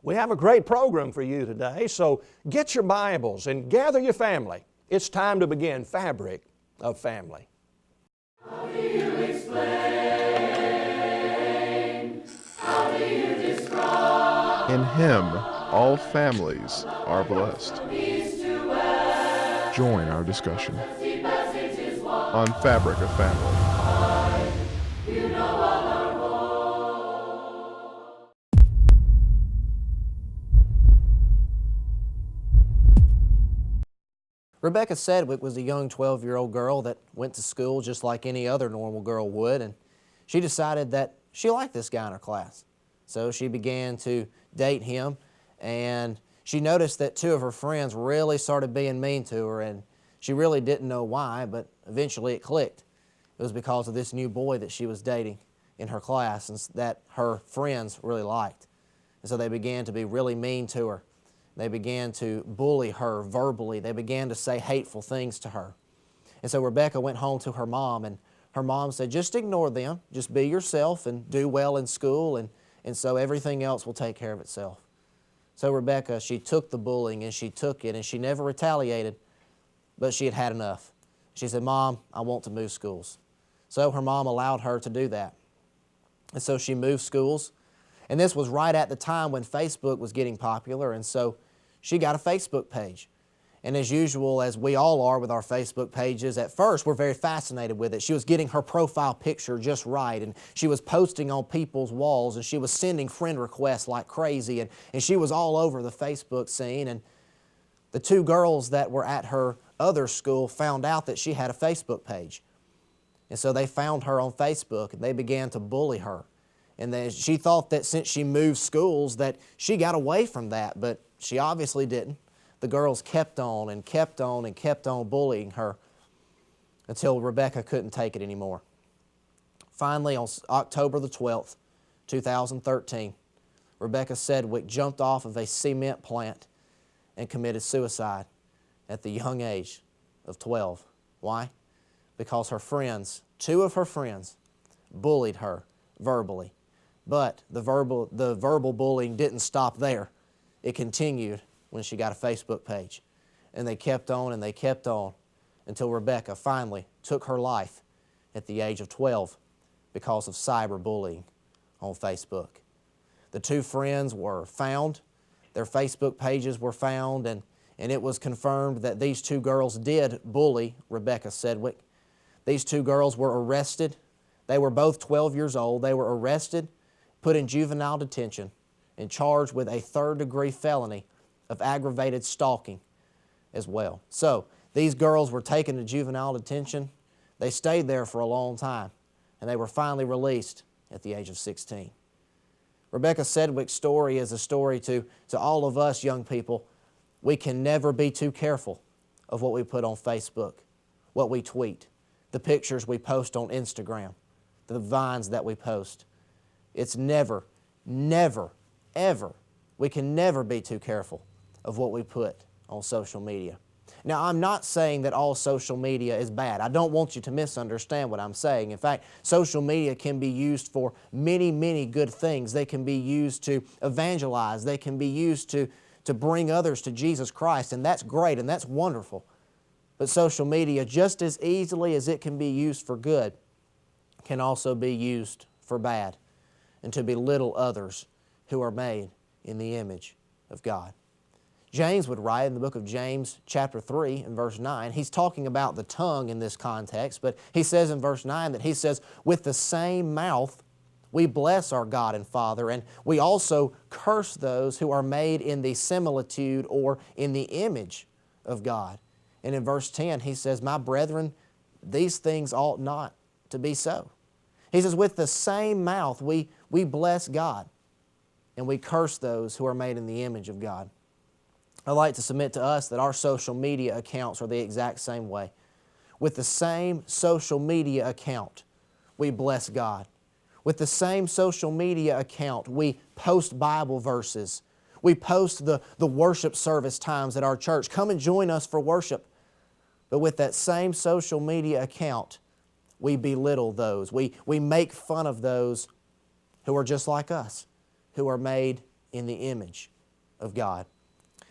We have a great program for you today, so get your Bibles and gather your family. It's time to begin Fabric of Family. How do you explain? How do you describe? In Him, all families are blessed. Join our discussion on Fabric of Family. Rebecca Sedwick was a young 12-year-old girl that went to school just like any other normal girl would, and she decided that she liked this guy in her class. So she began to date him, and she noticed that two of her friends really started being mean to her, and she really didn't know why, but eventually it clicked. It was because of this new boy that she was dating in her class and that her friends really liked. And so they began to be really mean to her. They began to bully her verbally. They began to say hateful things to her. And so Rebecca went home to her mom, and her mom said, just ignore them. Just be yourself and do well in school, and so everything else will take care of itself. So Rebecca, she took the bullying, and she took it, and she never retaliated, but she had had enough. She said, Mom, I want to move schools. So her mom allowed her to do that. And so she moved schools. And this was right at the time when Facebook was getting popular, and so she got a Facebook page. And as usual, as we all are with our Facebook pages, at first we're very fascinated with it. She was getting her profile picture just right, and she was posting on people's walls, and she was sending friend requests like crazy, and she was all over the Facebook scene. And the two girls that were at her other school found out that she had a Facebook page. And so they found her on Facebook, and they began to bully her. And then she thought that since she moved schools that she got away from that, but she obviously didn't. The girls kept on and kept on and kept on bullying her until Rebecca couldn't take it anymore. Finally, on October the 12th, 2013, Rebecca Sedwick jumped off of a cement plant and committed suicide at the young age of 12. Why? Because her friends, two of her friends, bullied her verbally. But the verbal bullying didn't stop there. It continued when she got a Facebook page. And they kept on and they kept on until Rebecca finally took her life at the age of 12 because of cyberbullying on Facebook. The two friends were found. Their Facebook pages were found, and it was confirmed that these two girls did bully Rebecca Sedwick. These two girls were arrested. They were both 12 years old. They were arrested, put in juvenile detention, and charged with a third-degree felony of aggravated stalking as well. So these girls were taken to juvenile detention. They stayed there for a long time, and they were finally released at the age of 16. Rebecca Sedwick's story is a story to all of us young people. We can never be too careful of what we put on Facebook, what we tweet, the pictures we post on Instagram, the vines that we post. It's never, never, ever, we can never be too careful of what we put on social media. Now, I'm not saying that all social media is bad. I don't want you to misunderstand what I'm saying. In fact, social media can be used for many, many good things. They can be used to evangelize. They can be used to bring others to Jesus Christ, and that's great and that's wonderful. But social media, just as easily as it can be used for good, can also be used for bad and to belittle others who are made in the image of God. James would write in the book of James chapter 3 and verse 9, he's talking about the tongue in this context, but he says in verse 9 that he says, with the same mouth we bless our God and Father, and we also curse those who are made in the similitude or in the image of God. And in verse 10 he says, my brethren, these things ought not to be so. He says, with the same mouth we bless God, and we curse those who are made in the image of God. I'd like to submit to us that our social media accounts are the exact same way. With the same social media account, we bless God. With the same social media account, we post Bible verses. We post the worship service times at our church. Come and join us for worship. But with that same social media account, we belittle those. We make fun of those who are just like us, who are made in the image of God.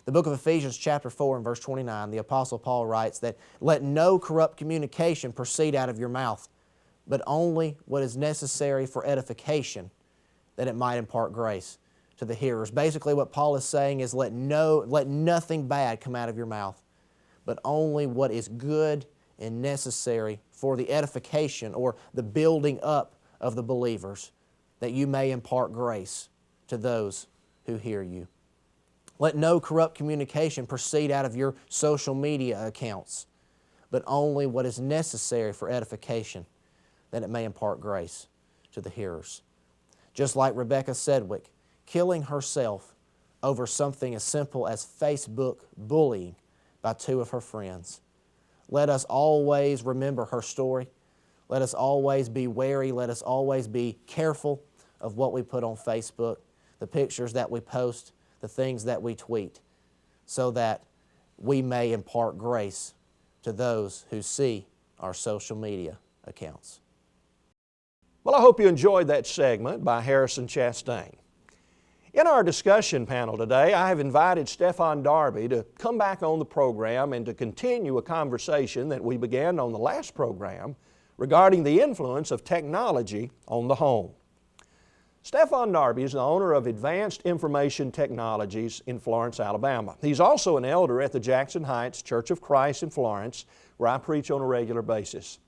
The book of Ephesians chapter 4 and verse 29, the Apostle Paul writes that, "Let no corrupt communication proceed out of your mouth, but only what is necessary for edification, that it might impart grace to the hearers." Basically what Paul is saying is let nothing bad come out of your mouth, but only what is good and necessary for the edification or the building up of the believers, that you may impart grace to those who hear you. Let no corrupt communication proceed out of your social media accounts, but only what is necessary for edification, that it may impart grace to the hearers. Just like Rebecca Sedwick, killing herself over something as simple as Facebook bullying by two of her friends. Let us always remember her story. Let us always be wary. Let us always be careful of what we put on Facebook, the pictures that we post, the things that we tweet, so that we may impart grace to those who see our social media accounts. Well, I hope you enjoyed that segment by Harrison Chastain. In our discussion panel today, I have invited Stephone Darby to come back on the program and to continue a conversation that we began on the last program regarding the influence of technology on the home. Stephone Darby is the owner of Advanced Information Technologies in Florence, Alabama. He's also an elder at the Jackson Heights Church of Christ in Florence, where I preach on a regular basis.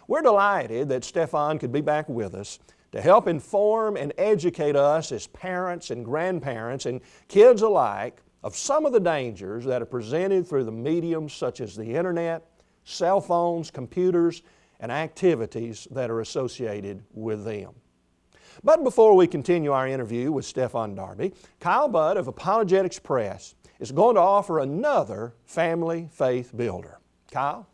We're delighted that Stephone could be back with us to help inform and educate us as parents and grandparents and kids alike of some of the dangers that are presented through the mediums such as the internet, cell phones, computers, and activities that are associated with them. But before we continue our interview with Stephone Darby, Kyle Budd of Apologetics Press is going to offer another family faith builder. Kyle?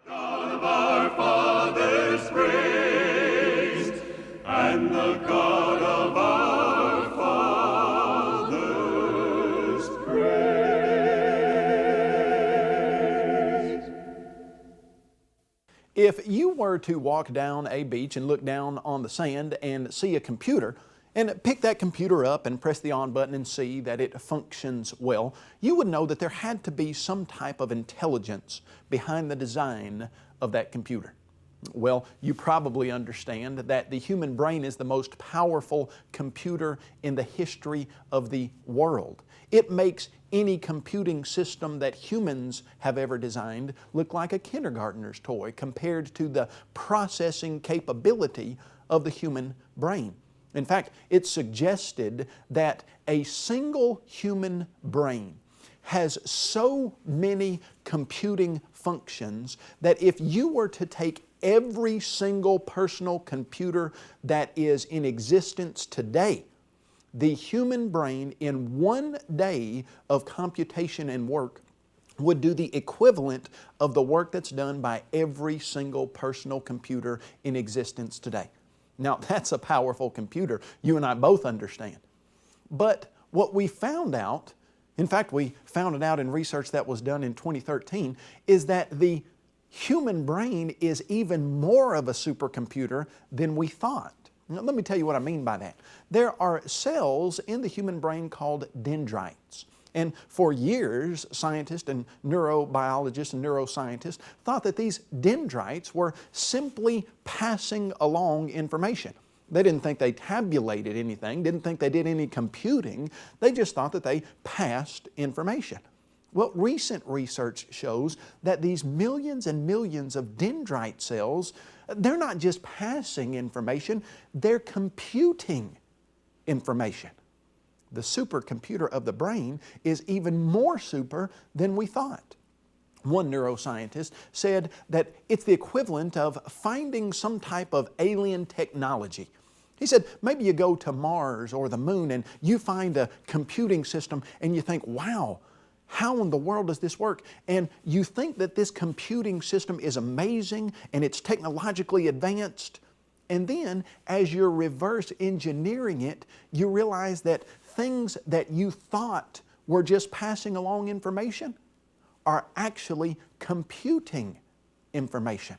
God of our fathers praised, and the God of our fathers praised. If you were to walk down a beach and look down on the sand and see a computer, and pick that computer up and press the on button and see that it functions well, you would know that there had to be some type of intelligence behind the design of that computer. Well, you probably understand that the human brain is the most powerful computer in the history of the world. It makes any computing system that humans have ever designed look like a kindergartner's toy compared to the processing capability of the human brain. In fact, it's suggested that a single human brain has so many computing functions that if you were to take every single personal computer that is in existence today, the human brain in one day of computation and work would do the equivalent of the work that's done by every single personal computer in existence today. Now, that's a powerful computer. You and I both understand. But what we found out, in fact, we found it out in research that was done in 2013, is that the human brain is even more of a supercomputer than we thought. Now, let me tell you what I mean by that. There are cells in the human brain called dendrites. And for years, scientists and neurobiologists and neuroscientists thought that these dendrites were simply passing along information. They didn't think they tabulated anything, didn't think they did any computing. They just thought that they passed information. Well, recent research shows that these millions and millions of dendrite cells, they're not just passing information, they're computing information. The supercomputer of the brain is even more super than we thought. One neuroscientist said that it's the equivalent of finding some type of alien technology. He said, maybe you go to Mars or the moon and you find a computing system and you think, wow, how in the world does this work? And you think that this computing system is amazing and it's technologically advanced. And then, as you're reverse engineering it, you realize that things that you thought were just passing along information are actually computing information.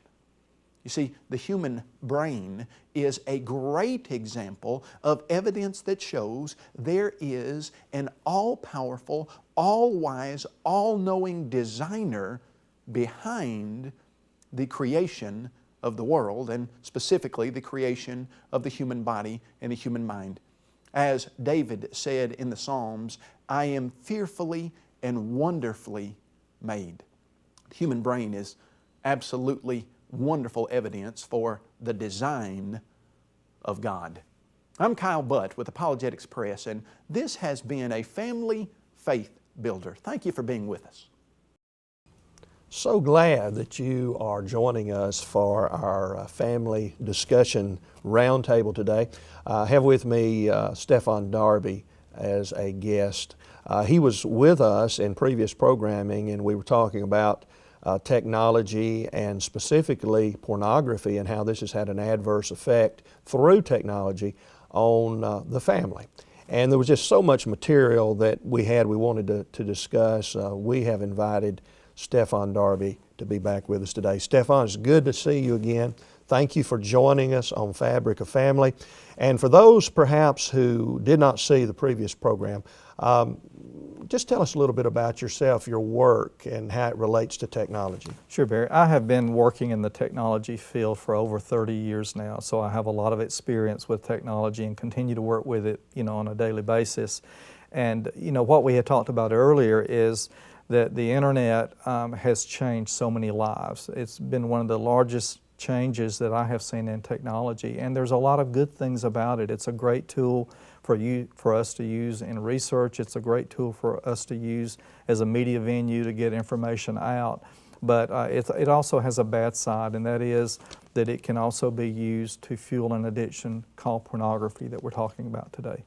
You see, the human brain is a great example of evidence that shows there is an all-powerful, all-wise, all-knowing designer behind the creation of the world, and specifically the creation of the human body and the human mind. As David said in the Psalms, I am fearfully and wonderfully made. The human brain is absolutely wonderful evidence for the design of God. I'm Kyle Butt with Apologetics Press, and this has been a family faith builder. Thank you for being with us. So glad that you are joining us for our family discussion roundtable today. I have with me Stephone Darby as a guest. He was with us in previous programming, and we were talking about technology and specifically pornography and how this has had an adverse effect through technology on the family. And there was just so much material that we wanted to discuss. We have invited Stephone Darby to be back with us today. Stephone, it's good to see you again. Thank you for joining us on Fabric of Family. And for those perhaps who did not see the previous program, just tell us a little bit about yourself, your work, and how it relates to technology. Sure, Barry. I have been working in the technology field for over 30 years now, so I have a lot of experience with technology and continue to work with it, on a daily basis. And, what we had talked about earlier is that the internet has changed so many lives. It's been one of the largest changes that I have seen in technology, and there's a lot of good things about it. It's a great tool for us to use in research. It's a great tool for us to use as a media venue to get information out. But it also has a bad side, and that is that it can also be used to fuel an addiction called pornography that we're talking about today.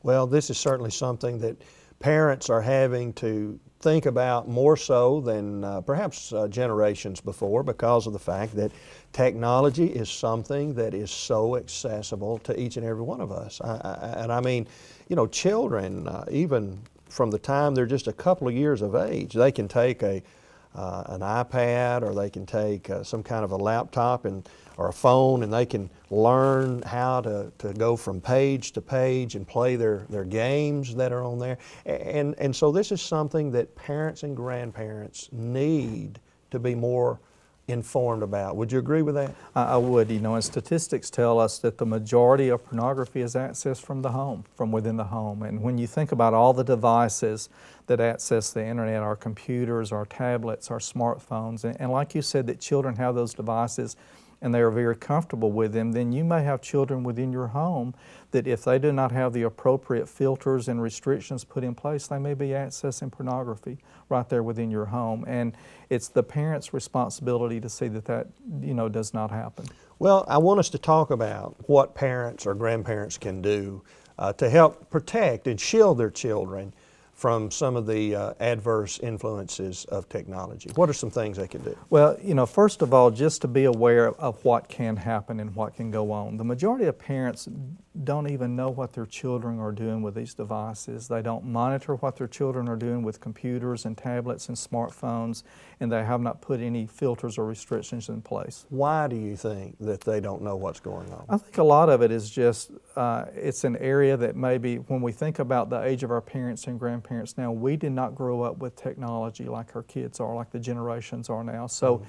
Well, this is certainly something that parents are having to think about more so than perhaps generations before, because of the fact that technology is something that is so accessible to each and every one of us. And I mean, children, even from the time they're just a couple of years of age, they can take an iPad, or they can take some kind of a laptop or a phone, and they can learn how to go from page to page and play their games that are on there. And so this is something that parents and grandparents need to be more informed about. Would you agree with that? I would. And statistics tell us that the majority of pornography is accessed from the home, from within the home. And when you think about all the devices that access the internet, our computers, our tablets, our smartphones, and like you said, that children have those devices and they are very comfortable with them, then you may have children within your home that if they do not have the appropriate filters and restrictions put in place, they may be accessing pornography right there within your home. And it's the parent's responsibility to see that does not happen. Well, I want us to talk about what parents or grandparents can do to help protect and shield their children from some of the adverse influences of technology. What are some things they can do? Well, first of all, just to be aware of what can happen and what can go on. The majority of parents don't even know what their children are doing with these devices. They don't monitor what their children are doing with computers and tablets and smartphones, and they have not put any filters or restrictions in place. Why do you think that they don't know what's going on? I think a lot of it is just, it's an area that maybe when we think about the age of our parents and grandparents now, we did not grow up with technology like our kids are, like the generations are now. So,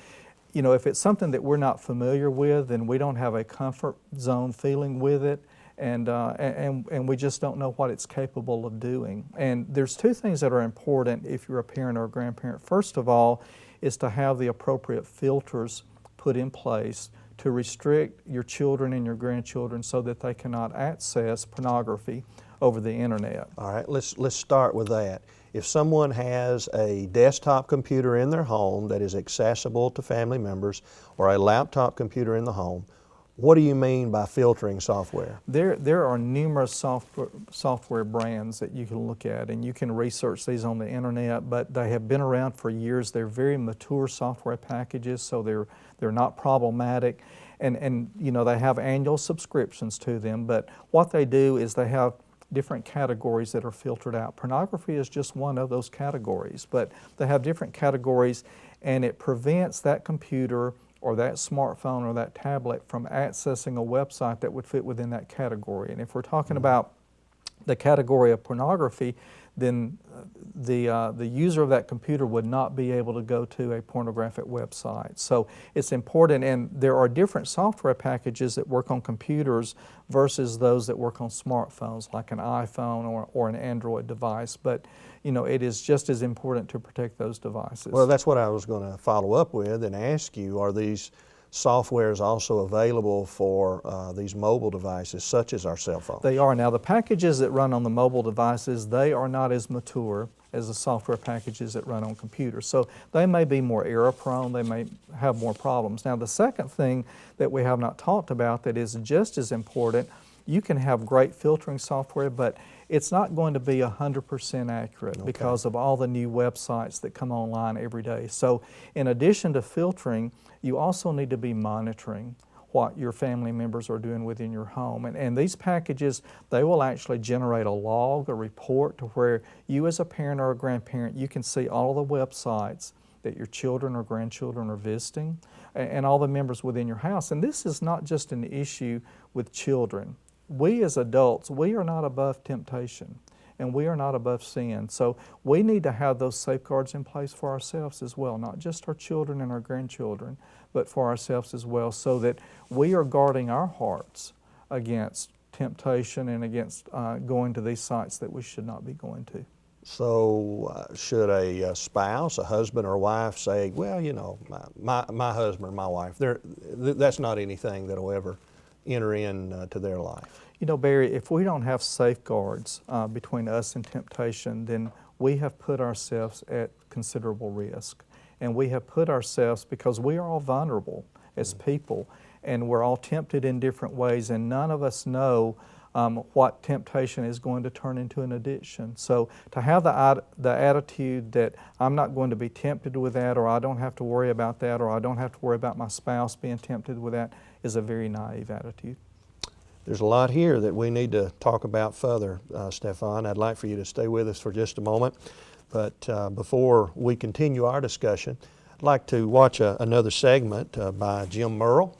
if it's something that we're not familiar with, then we don't have a comfort zone feeling with it. And we just don't know what it's capable of doing. And there's two things that are important if you're a parent or a grandparent. First of all is to have the appropriate filters put in place to restrict your children and your grandchildren so that they cannot access pornography over the internet. All right, let's start with that. If someone has a desktop computer in their home that is accessible to family members, or a laptop computer in the home, what do you mean by filtering software? There are numerous software brands that you can look at, and you can research these on the internet, but they have been around for years. They're very mature software packages, so they're not problematic. And they have annual subscriptions to them, but what they do is they have different categories that are filtered out. Pornography is just one of those categories, but they have different categories, and it prevents that computer or that smartphone or that tablet from accessing a website that would fit within that category. And if we're talking about the category of pornography, then the user of that computer would not be able to go to a pornographic website. So it's important, and there are different software packages that work on computers versus those that work on smartphones, like an iPhone or an Android device. But you know, it is just as important to protect those devices. Well, that's what I was going to follow up with and ask you, are these softwares also available for these mobile devices such as our cell phones? They are. Now the packages that run on the mobile devices, they are not as mature as the software packages that run on computers. So they may be more error prone, they may have more problems. Now the second thing that we have not talked about that is just as important, you can have great filtering software, but it's not going to be 100% accurate because of all the new websites that come online every day. So in addition to filtering, you also need to be monitoring what your family members are doing within your home. And these packages, they will actually generate a log, a report to where you as a parent or a grandparent, you can see all of the websites that your children or grandchildren are visiting and all the members within your house. And this is not just an issue with children. We as adults, we are not above temptation and we are not above sin. So we need to have those safeguards in place for ourselves as well, not just our children and our grandchildren, but for ourselves as well, so that we are guarding our hearts against temptation and against going to these sites that we should not be going to. So should a spouse, a husband or wife say, well, you know, my husband or my wife, that's not anything that will ever enter into their life? You know, Barry, if we don't have safeguards between us and temptation, then we have put ourselves at considerable risk. And we have put ourselves, because we are all vulnerable as people, and we're all tempted in different ways, and none of us know what temptation is going to turn into an addiction. So to have the attitude that I'm not going to be tempted with that, or I don't have to worry about that, or I don't have to worry about my spouse being tempted with that, is a very naive attitude. There's a lot here that we need to talk about further, Stephone. I'd like for you to stay with us for just a moment. But before we continue our discussion, I'd like to watch another segment by Jim Merle,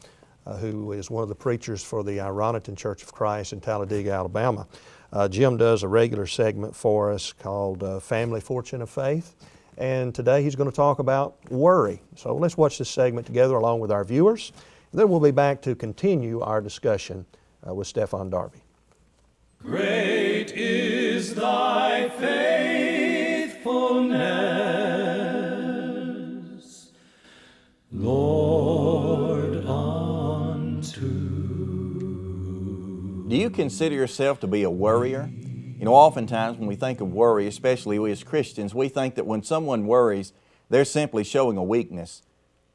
who is one of the preachers for the Ironton Church of Christ in Talladega, Alabama. Jim does a regular segment for us called Family Fortune of Faith, and today he's going to talk about worry. So let's watch this segment together along with our viewers. Then we'll be back to continue our discussion with Stephone Darby. Great is thy faithfulness, Lord, unto. Do you consider yourself to be a worrier? You know, oftentimes when we think of worry, especially we as Christians, we think that when someone worries, they're simply showing a weakness.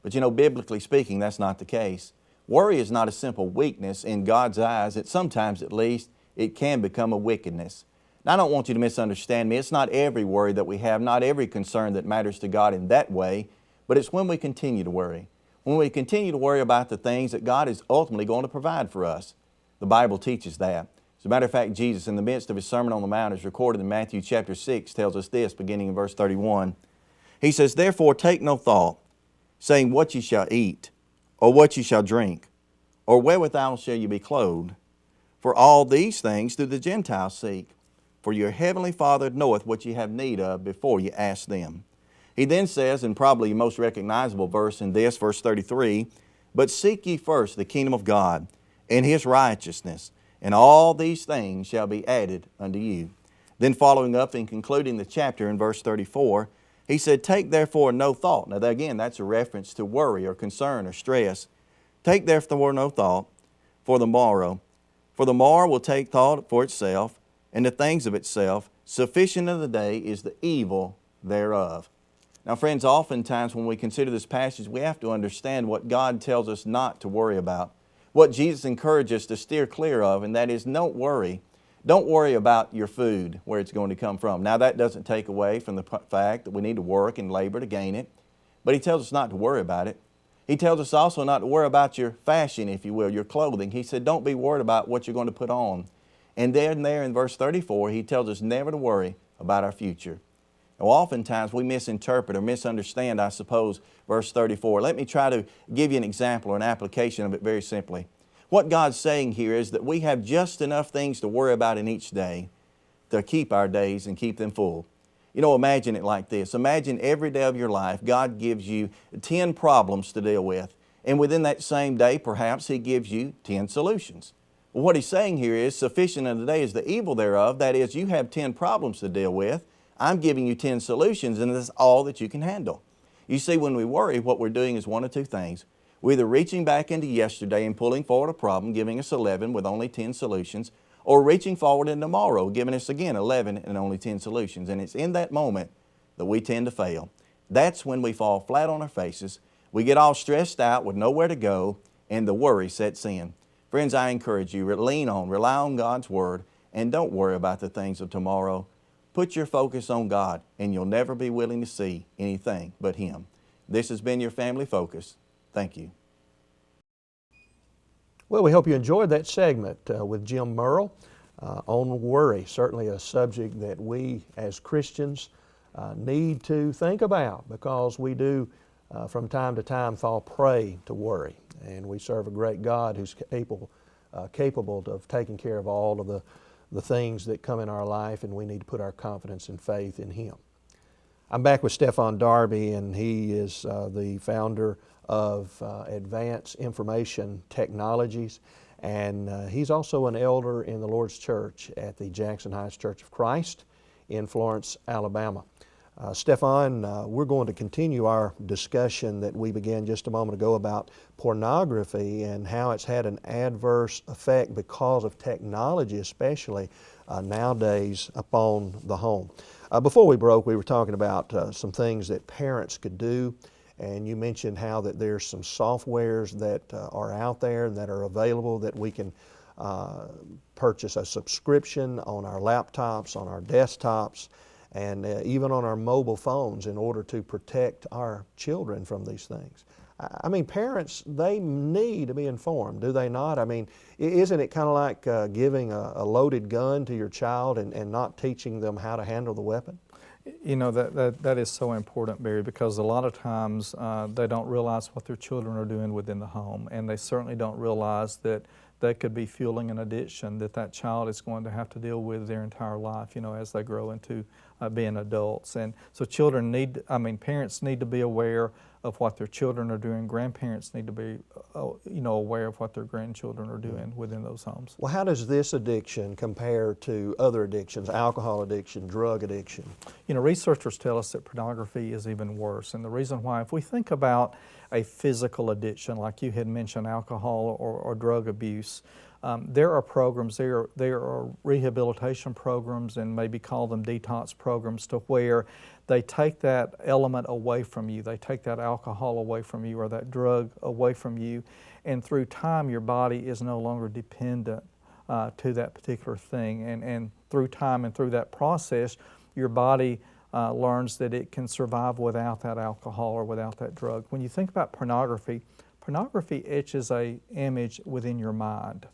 But you know, biblically speaking, that's not the case. Worry is not a simple weakness in God's eyes. Sometimes at least, it can become a wickedness. Now, I don't want you to misunderstand me. It's not every worry that we have, not every concern that matters to God in that way, but it's when we continue to worry. When we continue to worry about the things that God is ultimately going to provide for us. The Bible teaches that. As a matter of fact, Jesus, in the midst of His Sermon on the Mount, as recorded in Matthew chapter 6, tells us this, beginning in verse 31. He says, "Therefore take no thought, saying what ye shall eat, or what ye shall drink, or wherewithal shall ye be clothed? For all these things do the Gentiles seek. For your heavenly Father knoweth what ye have need of before ye ask them." He then says, and probably the most recognizable verse in this, verse 33, "But seek ye first the kingdom of God, and His righteousness, and all these things shall be added unto you." Then following up and concluding the chapter in verse 34, he said, "Take therefore no thought." Now again, that's a reference to worry or concern or stress. "Take therefore no thought for the morrow will take thought for itself, and the things of itself. Sufficient of the day is the evil thereof." Now friends, oftentimes when we consider this passage, we have to understand what God tells us not to worry about. What Jesus encourages us to steer clear of, and that is don't worry. Don't worry about your food, where it's going to come from. Now that doesn't take away from the fact that we need to work and labor to gain it, but He tells us not to worry about it. He tells us also not to worry about your fashion, if you will, your clothing. He said, don't be worried about what you're going to put on. And there in verse 34, He tells us never to worry about our future. Well, oftentimes we misinterpret or misunderstand, I suppose, verse 34. Let me try to give you an example or an application of it very simply. What God's saying here is that we have just enough things to worry about in each day to keep our days and keep them full. You know, imagine it like this. Imagine every day of your life, God gives you 10 problems to deal with. And within that same day, perhaps He gives you 10 solutions. Well, what He's saying here is, sufficient unto the day is the evil thereof. That is, you have 10 problems to deal with. I'm giving you 10 solutions, and that's all that you can handle. You see, when we worry, what we're doing is one of two things. We're either reaching back into yesterday and pulling forward a problem, giving us 11 with only 10 solutions, or reaching forward into tomorrow, giving us again 11 and only 10 solutions. And it's in that moment that we tend to fail. That's when we fall flat on our faces. We get all stressed out with nowhere to go, and the worry sets in. Friends, I encourage you, rely on God's Word, and don't worry about the things of tomorrow. Put your focus on God, and you'll never be willing to see anything but Him. This has been your Family Focus. Thank you. Well, we hope you enjoyed that segment with Jim Merle on worry. Certainly a subject that we as Christians need to think about, because we do from time to time fall prey to worry. And we serve a great God who's capable of taking care of all of the things that come in our life, and we need to put our confidence and faith in Him. I'm back with Stephone Darby, and he is the founder of Advanced Information Technologies, and he's also an elder in the Lord's Church at the Jackson Heights Church of Christ in Florence, Alabama. Stephone, we're going to continue our discussion that we began just a moment ago about pornography and how it's had an adverse effect because of technology, especially nowadays, upon the home. Before we broke, we were talking about some things that parents could do, and you mentioned how that there's some softwares that are out there and that are available that we can purchase a subscription on our laptops, on our desktops, and even on our mobile phones in order to protect our children from these things. I mean, parents, they need to be informed, do they not? I mean, isn't it kind of like giving a loaded gun to your child and not teaching them how to handle the weapon? You know, that is so important, Barry, because a lot of times they don't realize what their children are doing within the home, and they certainly don't realize that they could be fueling an addiction that child is going to have to deal with their entire life, you know, as they grow into being adults. And so parents need to be aware of what their children are doing. Grandparents need to be, aware of what their grandchildren are doing within those homes. Well, how does this addiction compare to other addictions, alcohol addiction, drug addiction? You know, researchers tell us that pornography is even worse. And the reason why, if we think about a physical addiction, like you had mentioned, alcohol or drug abuse, there are programs, there are rehabilitation programs, and maybe call them detox programs, to where they take that element away from you. They take that alcohol away from you or that drug away from you, and through time your body is no longer dependent to that particular thing. And through time and through that process, your body learns that it can survive without that alcohol or without that drug. When you think about pornography, pornography etches an image within your mind.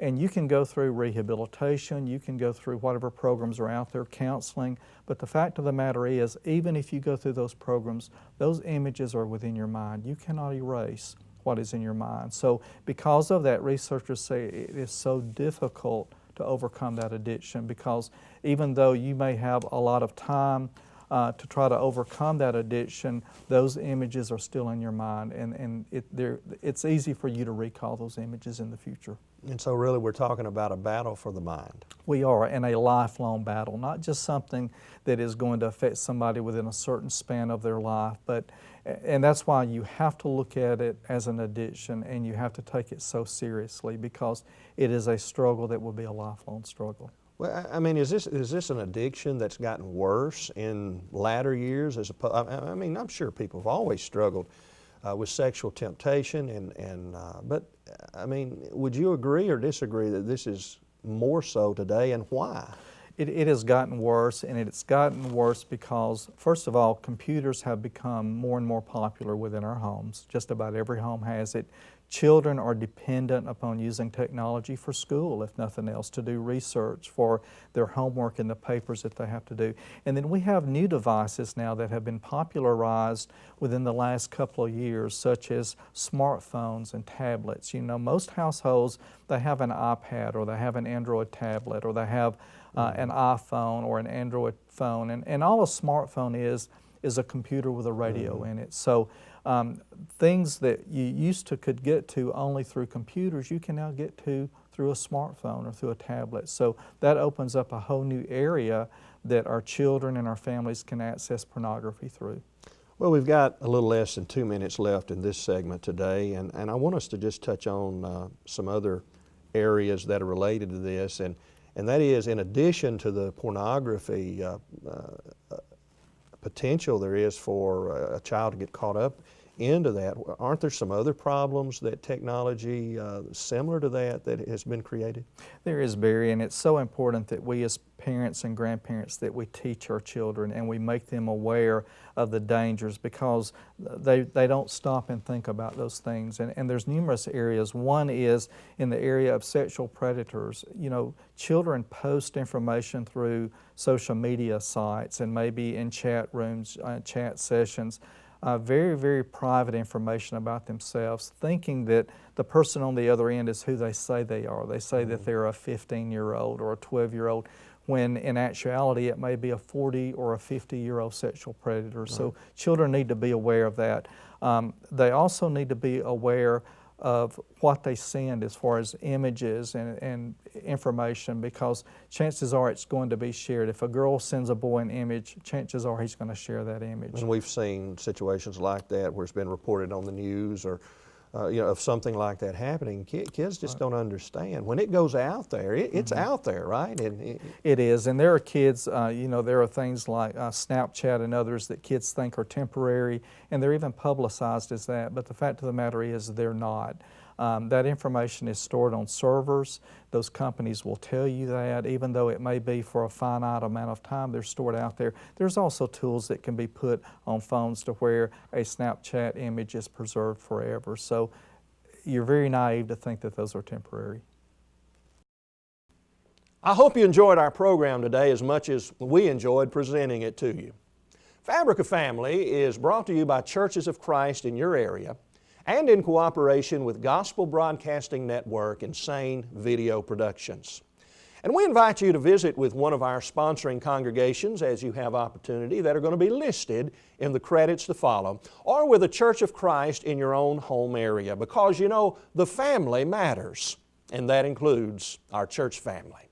And you can go through rehabilitation, you can go through whatever programs are out there, counseling, but the fact of the matter is, even if you go through those programs, those images are within your mind. You cannot erase what is in your mind. So because of that, researchers say it is so difficult to overcome that addiction, because even though you may have a lot of time to try to overcome that addiction, those images are still in your mind, and it's easy for you to recall those images in the future. And so really we're talking about a battle for the mind. We are, and a lifelong battle, not just something that is going to affect somebody within a certain span of their life, and that's why you have to look at it as an addiction, and you have to take it so seriously, because it is a struggle that will be a lifelong struggle. Well, I mean, is this an addiction that's gotten worse in latter years? I mean, I'm sure people have always struggled with sexual temptation, but I mean, would you agree or disagree that this is more so today, and why? It has gotten worse, and it's gotten worse because, first of all, computers have become more and more popular within our homes. Just about every home has it. Children are dependent upon using technology for school, if nothing else, to do research for their homework and the papers that they have to do. And then we have new devices now that have been popularized within the last couple of years, such as smartphones and tablets. You know, most households, they have an iPad or they have an Android tablet or they have an iPhone or an Android phone. And all a smartphone is a computer with a radio in it. So things that you used to could get to only through computers, you can now get to through a smartphone or through a tablet. So that opens up a whole new area that our children and our families can access pornography through. Well, we've got a little less than 2 minutes left in this segment today, and I want us to just touch on some other areas that are related to this, and that is, in addition to the pornography potential there is for a child to get caught up into that, aren't there some other problems that technology similar to that has been created? There is, Barry, and it's so important that we as parents and grandparents that we teach our children and we make them aware of the dangers, because they don't stop and think about those things. And there's numerous areas. One is in the area of sexual predators. You know, children post information through social media sites and maybe in chat rooms, chat sessions, very, very private information about themselves, thinking that the person on the other end is who they say they are. They say that they're a 15-year-old or a 12-year-old, when in actuality it may be a 40 or a 50-year-old sexual predator. Right. So children need to be aware of that. They also need to be aware of what they send as far as images and information, because chances are it's going to be shared. If a girl sends a boy an image, chances are he's going to share that image. And we've seen situations like that where it's been reported on the news or you know, of something like that happening. Kids just don't understand. When it goes out there, it's out there, right? It is, and there are kids, you know, there are things like Snapchat and others that kids think are temporary, and they're even publicized as that, but the fact of the matter is they're not. That information is stored on servers. Those companies will tell you that, even though it may be for a finite amount of time, they're stored out there. There's also tools that can be put on phones to where a Snapchat image is preserved forever. So you're very naive to think that those are temporary. I hope you enjoyed our program today as much as we enjoyed presenting it to you. Fabric of Family is brought to you by Churches of Christ in your area and in cooperation with Gospel Broadcasting Network and Sane Video Productions. And we invite you to visit with one of our sponsoring congregations as you have opportunity that are going to be listed in the credits to follow, or with a Church of Christ in your own home area, because you know the family matters, and that includes our church family.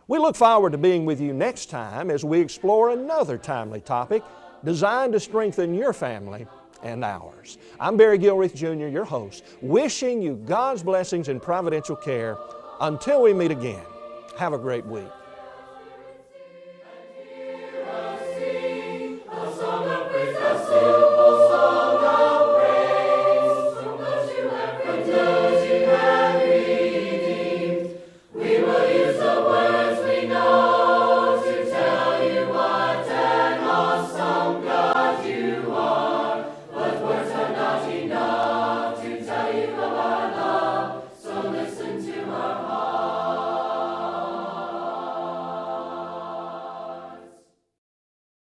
We look forward to being with you next time as we explore another timely topic designed to strengthen your family and ours. I'm Barry Gilreath Jr., your host, wishing you God's blessings and providential care until we meet again. Have a great week.